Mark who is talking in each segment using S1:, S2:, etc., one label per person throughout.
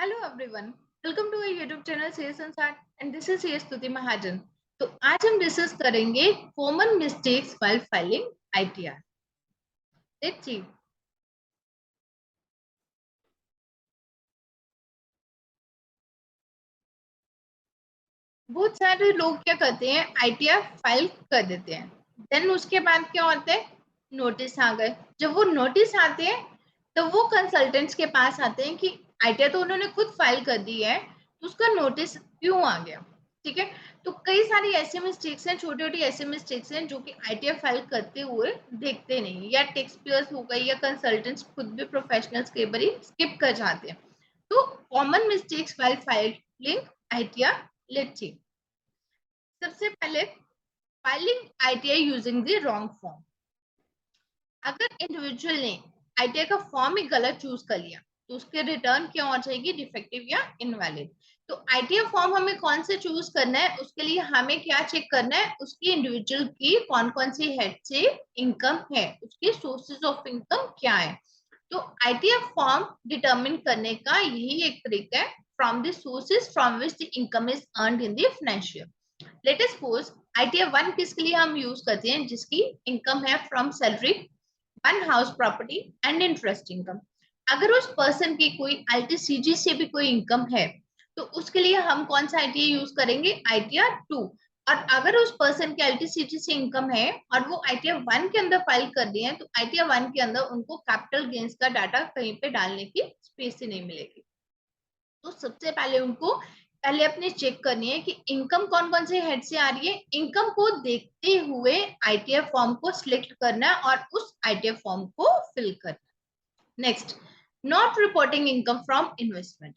S1: Hello everyone, welcome to our YouTube channel CA Sansar and this is CA Stuti Mahajan. तो आज हम discuss करेंगे common mistakes while filing ITR. Let's see. बहुत सारे लोग क्या करते हैं, आईटीआर फाइल कर देते हैं, देन उसके बाद क्या होता है, नोटिस आ गए। जब वो नोटिस आते हैं तो वो कंसल्टेंट्स के पास आते हैं कि आईटीआर तो उन्होंने खुद फाइल कर दी है, तो उसका नोटिस क्यों आ गया। ठीक है, तो कई सारी ऐसी मिस्टेक्स हैं, छोटी छोटी ऐसी मिस्टेक्स हैं जो कि आईटीआर फाइल करते हुए देखते नहीं, या टैक्स पेयर्स हो गई या कंसल्टेंट्स खुद भी प्रोफेशनल्स कई बार स्किप कर जाते हैं। तो common mistakes while filing ITR, let's सी। सबसे पहले, filing ITR using the wrong form. अगर इंडिविजुअल ने आईटीआर का फॉर्म ही गलत चूज कर लिया तो उसके रिटर्न क्या हो जाएगी, डिफेक्टिव या इनवैलिड। तो आईटीआर फॉर्म हमें कौन से चूज करना है, उसके लिए हमें क्या चेक करना है, उसकी इंडिविजुअल की कौन कौन सी हेड से इनकम है, उसके सोर्सेज ऑफ इनकम क्या है। तो आईटीआर फॉर्म डिटरमिन करने का यही एक तरीका है, from the sources from which the income is earned in the financial. Let us suppose ITR one किसके लिए हम यूज करते हैं, जिसकी इनकम है from salary, one house property and interest income. अगर उस पर्सन की कोई एलटीसीजी से भी कोई इनकम है तो उसके लिए हम कौन सा आईटीआर यूज करेंगे, आईटीआर टू। और अगर उस पर्सन की एलटीसीजी से इनकम है और वो आईटीआर वन के अंदर फाइल कर दिए हैं तो आईटीआर वन के अंदर उनको कैपिटल गेन्स का डाटा कहीं पे डालने की स्पेस ही नहीं मिलेगी। तो सबसे पहले उनको पहले अपने चेक करनी है कि इनकम कौन कौन से हेड से आ रही है। इनकम को देखते हुए आईटीआर फॉर्म को सिलेक्ट करना है और उस आईटीआर फॉर्म को फिल करना है। Next, not reporting income from investment.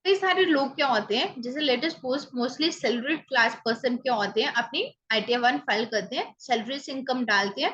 S1: कई सारे लोग क्या होते हैं, जैसे latest post mostly salary class person क्या होते हैं, अपनी आईटीआर वन फाइल करते हैं, सैलरी से इनकम डालते हैं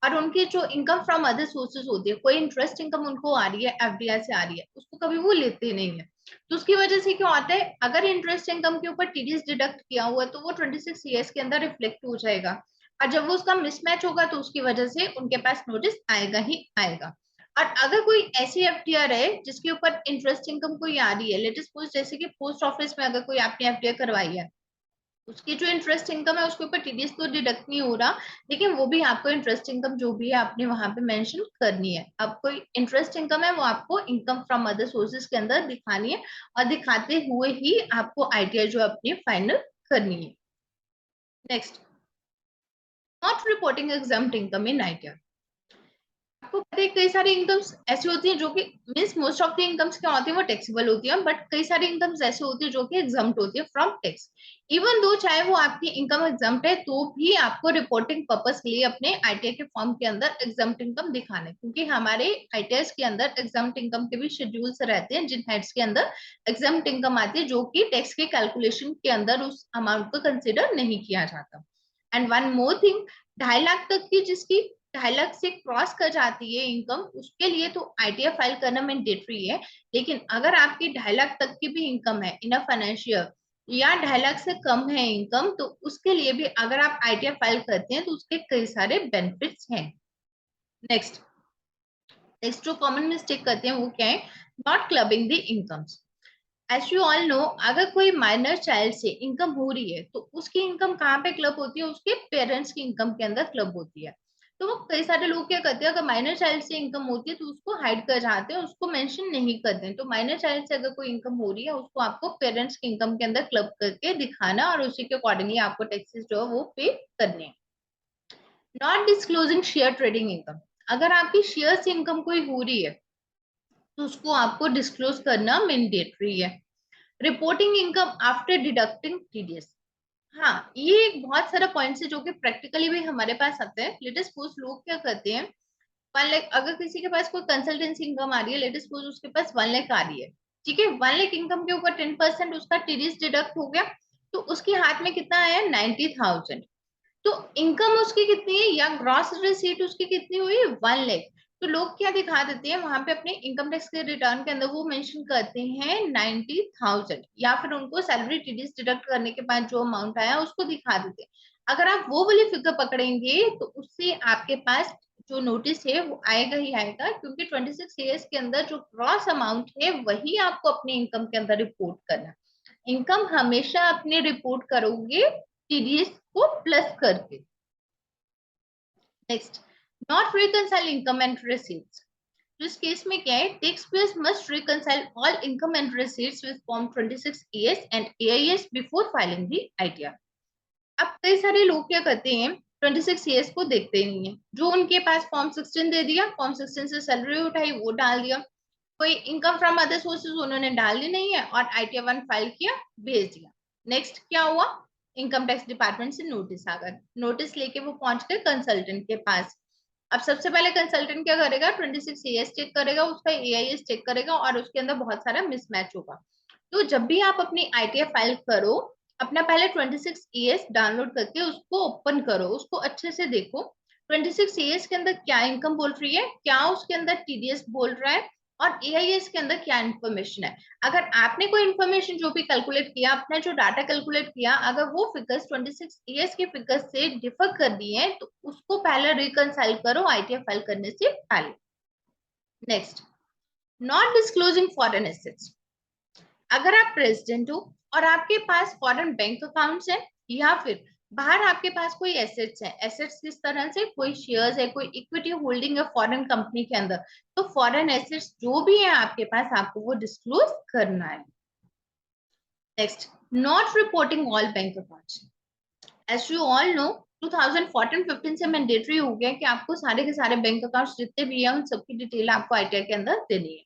S1: और उनकी जो इनकम फ्रॉम अदर सोर्सेज होती है, कोई इंटरेस्ट इनकम उनको आ रही है, एफडीआई से आ रही है, उसको कभी वो लेते नहीं है। तो उसकी वजह से क्या होता है, अगर इंटरेस्ट इनकम के ऊपर टीडीएस डिडक्ट किया हुआ है तो वो 26 ईयर्स के अंदर रिफ्लेक्ट हो जाएगा, और जब वो उसका मिसमैच होगा तो उसकी वजह से उनके पास नोटिस आएगा ही आएगा। और अगर कोई ऐसी एफडीआर है जिसके ऊपर इंटरेस्ट इनकम कोई आ रही है, लेटेस्ट पोस्ट जैसे कि पोस्ट ऑफिस में अगर कोई आपने एफडीआर करवाई है, उसकी जो इंटरेस्ट इनकम है उसके ऊपर टीडीएस तो डिडक्ट नहीं हो रहा, लेकिन वो भी आपको इंटरेस्ट इनकम जो भी है आपने वहां पे मेंशन करनी है। अब कोई इंटरेस्ट इनकम है वो आपको इनकम फ्रॉम अदर सोर्सेज के अंदर दिखानी है, और दिखाते हुए ही आपको आईटीआर जो अपनी फाइनल करनी है। Next, not reporting exempt income in ITR. आपको पता है कई सारी इनकम्स ऐसी होती है जो कि means most of the incomes क्या होती है वो टैक्सेबल होती है, बट कई सारी इनकम्स ऐसी होती है जो कि एग्जाम्प्ट होती है फ्रॉम टैक्स। इवन दो चाहे वो आपकी इनकम एग्जाम्प्ट है तो भी आपको रिपोर्टिंग पर्पस के लिए अपने आईटीआर के फॉर्म के अंदर एग्जाम्प्ट इनकम दिखाना है, क्योंकि हमारे आईटीआर के अंदर एग्जाम्प्ट इनकम के भी शेड्यूल्स रहते हैं जिन हेड्स के अंदर एग्जाम्प्ट इनकम आती है, जो कि टैक्स के कैलकुलेशन के अंदर उस अमाउंट को कंसिडर नहीं किया जाता। And one more thing, 2.5 lakh तक की जिसकी 2.5 लाख से क्रॉस कर जाती है इनकम, उसके लिए तो आईटीआर फाइल करना मैंडेटरी है। लेकिन अगर आपकी 2.5 लाख तक की भी इनकम है इन अ फाइनेंशियल, या 2.5 लाख से कम है इनकम, तो उसके लिए भी अगर आप आईटीआर फाइल करते हैं तो उसके कई सारे बेनिफिट्स हैं। नेक्स्ट, नेक्स्ट जो कॉमन मिस्टेक करते हैं वो क्या है, not clubbing the incomes. As you all know, अगर कोई माइनर चाइल्ड से इनकम हो रही है तो उसकी इनकम कहाँ पे क्लब होती है, उसके पेरेंट्स की इनकम के अंदर क्लब होती है। तो वो कई सारे लोग क्या करते हैं, अगर माइनर चाइल्ड से इनकम होती है तो उसको हाइड कर जाते हैं, उसको मेंशन नहीं करते हैं। तो माइनर चाइल्ड से अगर कोई इनकम हो रही है उसको आपको पेरेंट्स की इनकम के अंदर क्लब करके दिखाना, और उसी के अकॉर्डिंगली आपको टैक्सेस जो है वो पे करने हैं। Not disclosing share trading income. अगर आपकी शेयर से इनकम कोई हो रही है तो उसको आपको डिस्क्लोज करना मैंडेटरी है। Reporting income after deducting TDS. हाँ, ये एक बहुत सारा पॉइंट है जो कि प्रैक्टिकली भी हमारे पास आते हैं। लेटेस्ट पोस्ट लोग क्या करते हैं, 1 लाख अगर किसी के पास कोई कंसल्टेंसी इनकम आ रही है, लेटेस्ट पोस्ट उसके पास 1 लाख आ रही है, ठीक है, 1 लाख इनकम के ऊपर 10% उसका टीडीएस डिडक्ट हो गया, तो उसके हाथ में कितना आया, 90,000। तो इनकम उसकी कितनी है, या ग्रॉस रिसीट उसकी कितनी हुई, 1 लाख। तो लोग क्या दिखा देते हैं वहां पे अपने इनकम टैक्स के रिटर्न के अंदर, वो मेंशन करते हैं 90,000, या फिर उनको सैलरी टीडीएस डिडक्ट करने के बाद जो अमाउंट आया उसको दिखा देते हैं। अगर आप वो वाली फिगर पकड़ेंगे तो उससे आपके पास जो नोटिस है वो आएगा ही आएगा, क्योंकि 26 ईयर्स के अंदर जो ग्रॉस अमाउंट है वही आपको अपने इनकम के अंदर रिपोर्ट करना। इनकम हमेशा अपने रिपोर्ट करोगे टीडीएस को प्लस करके। Next, not reconcile income and receipts. तो इस केस में क्या है, tax payers must reconcile all income and receipts with form 26ES and AIS before filing the ITR. अब कई सारे लोग क्या करते हैं, 26ES को देखते ही नहीं है, जो उनके पास फॉर्म 16 दे दिया, फॉर्म 16 से सैलरी उठाई वो डाल दिया, कोई इनकम फ्रॉम अदर सोर्सेज उन्होंने डाली नहीं है और आईटीआर 1 फाइल किया, भेज दिया। नेक्स्ट क्या हुआ, इनकम टैक्स डिपार्टमेंट से नोटिस आ गया, नोटिस लेके वो पहुंच गए कंसल्टेंट के पास। अब सबसे पहले कंसल्टेंट क्या करेगा, 26ES चेक करेगा, उसका AIS चेक करेगा और उसके अंदर बहुत सारा मिसमैच होगा। तो जब भी आप अपनी आईटीआर फाइल करो, अपना पहले 26ES डाउनलोड करके उसको ओपन करो, उसको अच्छे से देखो 26ES के अंदर क्या इनकम बोल रही है, क्या उसके अंदर टीडीएस बोल रहा है और AIS के अंदर क्या इन्फॉर्मेशन है। अगर आपने कोई इन्फॉर्मेशन जो भी कैलकुलेट किया, अपना जो डाटा कैलकुलेट किया, अगर वो फिगर्स 26ES के फिगर्स से डिफर कर दिए हैं तो उसको पहले रिकंसाइल करो आईटीआर फाइल करने से पहले। Next, not disclosing foreign assets. अगर आप प्रेसिडेंट हो और आपके पास फॉरेन बैंक अकाउंट्स है या फिर बाहर आपके पास कोई एसेट्स है, एसेट्स किस तरह से, कोई शेयर्स है, कोई इक्विटी होल्डिंग है फॉरेन कंपनी के अंदर, तो फॉरेन एसेट्स जो भी है आपके पास आपको वो डिस्क्लोज करना है। Next, not reporting all bank accounts. As you all know 2014-15 से मैंडेटरी हो गया कि आपको सारे के सारे बैंक अकाउंट्स जितने भी हैं उन सबकी डिटेल आपको आईटीआर के अंदर देनी है।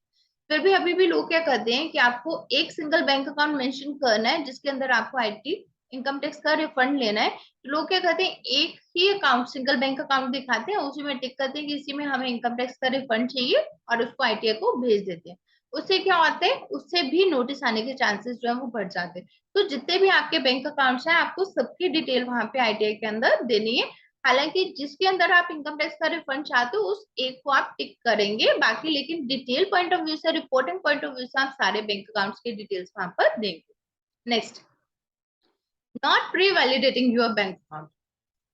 S1: फिर भी अभी भी लोग क्या करते हैं कि आपको एक सिंगल बैंक अकाउंट मेंशन करना है जिसके अंदर आपको आईटी इनकम टैक्स का रिफंड लेना है। तो लोग क्या करते हैं, एक ही अकाउंट सिंगल बैंक अकाउंट दिखाते हैं, उसी में टिक करते हैं कि इसी में हमें इनकम टैक्स का रिफंड चाहिए और उसको आईटीआर को भेज देते हैं। उससे क्या होता है, उससे भी नोटिस आने के चांसेस जो है वो बढ़ जाते हैं। तो जितने भी आपके बैंक अकाउंट्स हैं आपको सबकी डिटेल वहां पे आईटीआर के अंदर देनी है। हालांकि जिसके अंदर आप इनकम टैक्स का रिफंड चाहते हो उस एक को आप टिक करेंगे, बाकी लेकिन डिटेल पॉइंट ऑफ व्यू से, रिपोर्टिंग पॉइंट ऑफ व्यू से आप सारे बैंक अकाउंट्स की डिटेल्स वहां पर देंगे। Next, not pre validating your bank account.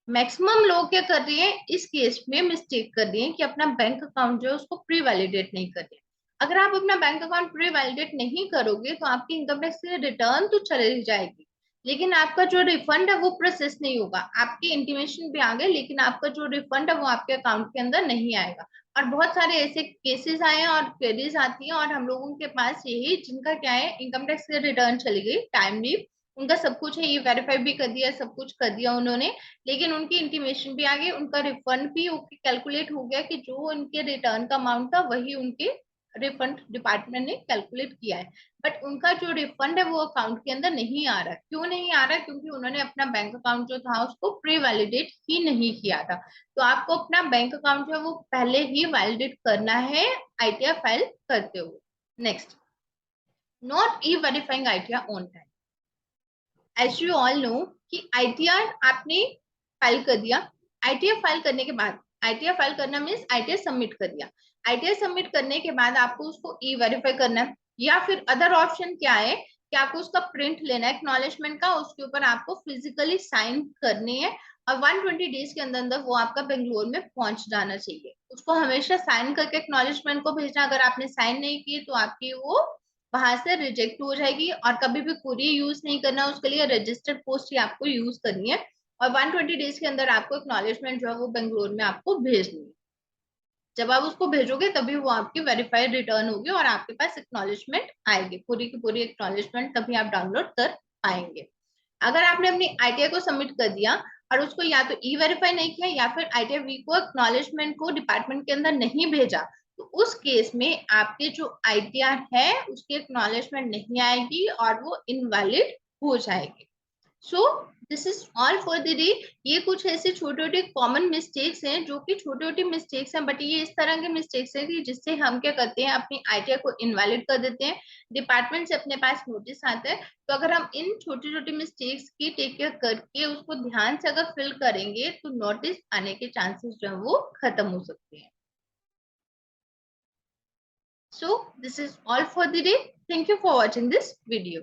S1: Maximum लोग क्या कर रही है, इस केस में मिस्टेक कर रही है कि अपना बैंक अकाउंट जो है उसको प्री वैलिडेट नहीं कर रही है। अगर आप अपना बैंक अकाउंट प्री वैलिडेट नहीं करोगे तो आपकी इनकम टैक्स की रिटर्न तो चली जाएगी, लेकिन आपका जो रिफंड है वो प्रोसेस नहीं होगा। आपके इंटीमेशन भी आ गए लेकिन आपका जो रिफंड है वो आपके अकाउंट के अंदर नहीं आएगा। और बहुत सारे ऐसे केसेस आए हैं और क्वेरीज आती हैं और हम लोगों के पास यही, जिनका क्या है इनकम टैक्स की रिटर्न चली गई टाइमली, उनका सब कुछ है, ये वेरीफाई भी कर दिया, सब कुछ कर दिया उन्होंने, लेकिन उनकी इंटीमेशन भी आ गई, उनका रिफंड भी कैलकुलेट हो गया कि जो उनके रिटर्न का अमाउंट था वही उनके रिफंड डिपार्टमेंट ने कैलकुलेट किया है, बट उनका जो रिफंड है वो अकाउंट के अंदर नहीं आ रहा। क्यों नहीं आ रहा, क्योंकि उन्होंने अपना बैंक अकाउंट जो था उसको प्री वैलिडेट ही नहीं किया था। तो आपको अपना बैंक अकाउंट जो है वो पहले ही वैलिडेट करना है आईटीआर फाइल करते हुए। Next, not e verifying ITR on time. As you all know कि आईटीआर आपने फाइल कर दिया, आईटीआर फाइल करने के बाद, आईटीआर फाइल करना मीन्स आईटीआर सबमिट कर दिया, आईटीआर सबमिट करने के बाद आपको उसको ई वेरीफाई करना है, या फिर अदर ऑप्शन क्या है कि आपको उसका प्रिंट लेना है एक्नॉलेजमेंट का, उसके ऊपर आपको फिजिकली साइन करनी है और 120 डेज के अंदर अंदर वो आपका बेंगलोर में पहुंच जाना चाहिए। उसको हमेशा साइन करके एक्नॉलेजमेंट को भेजना, अगर आपने साइन नहीं किए तो आपकी वो वहां से रिजेक्ट हो जाएगी। और कभी भी कुरियर यूज नहीं करना, उसके लिए रजिस्टर्ड पोस्ट ही आपको यूज करनी है और 120 डेज के अंदर आपको एक्नॉलेजमेंट जो है वो बेंगलोर में आपको भेजनी है। जब आप उसको भेजोगे तभी वो आपकी वेरीफाइड रिटर्न होगी और आपके पास एक्नॉलेजमेंट आएगी, पूरी की पूरी एक्नॉलेजमेंट तभी आप डाउनलोड कर पाएंगे। अगर आपने अपनी आईटीआर को सबमिट कर दिया और उसको या तो ई वेरीफाई नहीं किया या फिर आईटीआर वी को एक्नॉलेजमेंट को डिपार्टमेंट के अंदर नहीं भेजा, तो उस केस में आपके जो आईटीआर है उसकी एक्नॉलेजमेंट नहीं आएगी और वो इनवैलिड हो जाएगी। So this is all for the day. ये कुछ ऐसे छोटे छोटे कॉमन मिस्टेक्स हैं जो कि छोटी छोटी मिस्टेक्स हैं, बट ये इस तरह के मिस्टेक्स हैं कि जिससे हम क्या करते हैं, अपनी आईटीआर को इनवैलिड कर देते हैं, डिपार्टमेंट से अपने पास नोटिस आता है। तो अगर हम इन छोटी छोटी मिस्टेक्स की टेक केयर करके उसको ध्यान से अगर फिल करेंगे तो नोटिस आने के चांसेस जो है वो खत्म हो सकते हैं। So this is all for the day. Thank you for watching this video.